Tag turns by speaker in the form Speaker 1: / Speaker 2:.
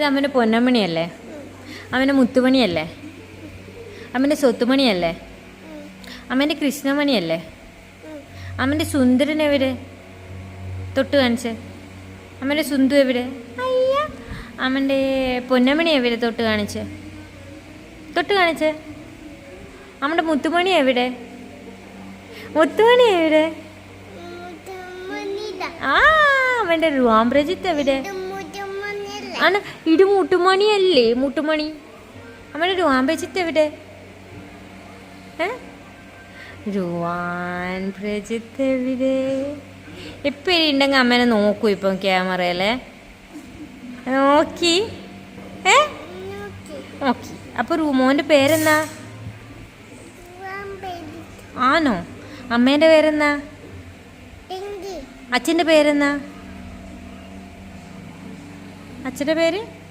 Speaker 1: ഇത് അമ്മൻ്റെ പൊന്നമണിയല്ലേ? അമ്മൻ്റെ മുത്തുമണിയല്ലേ? അമ്മൻ്റെ സ്വത്തുമണിയല്ലേ? അമ്മൻ്റെ കൃഷ്ണമണിയല്ലേ? അമ്മൻ്റെ സുന്ദരൻ എവിടെ? തൊട്ട് കാണിച്ച്. അമ്മൻ്റെ സുന്ദു എവിടെ? അയ്യ. അമ്മൻ്റെ പൊന്നമണി എവിടെ? തൊട്ട് കാണിച്ച്. അമ്മൻ്റെ മുത്തുമണി എവിടെ? മുത്തുമണി എവിടെ? ആ അവൻ്റെ രുവാമ്പ്രജിത്ത് എവിടെ? ആണ് ഇത് മുട്ടുമണിയല്ലേ? മുട്ടുമണി. അമ്മയുടെ രുവാമ്പ്രജിത്ത് എവിടെ? രുവാൻ പ്രജിത്ത് എവിടെ? എപ്പം ഉണ്ടെങ്കിൽ അമ്മേനെ നോക്കൂ. ഇപ്പം ക്യാമറയിലെ നോക്കി നോക്കി. അപ്പോൾ മോൻ്റെ പേരെന്നാ? ആണോ? അമ്മേൻ്റെ പേരെന്നാ? അച്ഛൻ്റെ പേരെന്നാ? അച്ഛൻ്റെ പേര്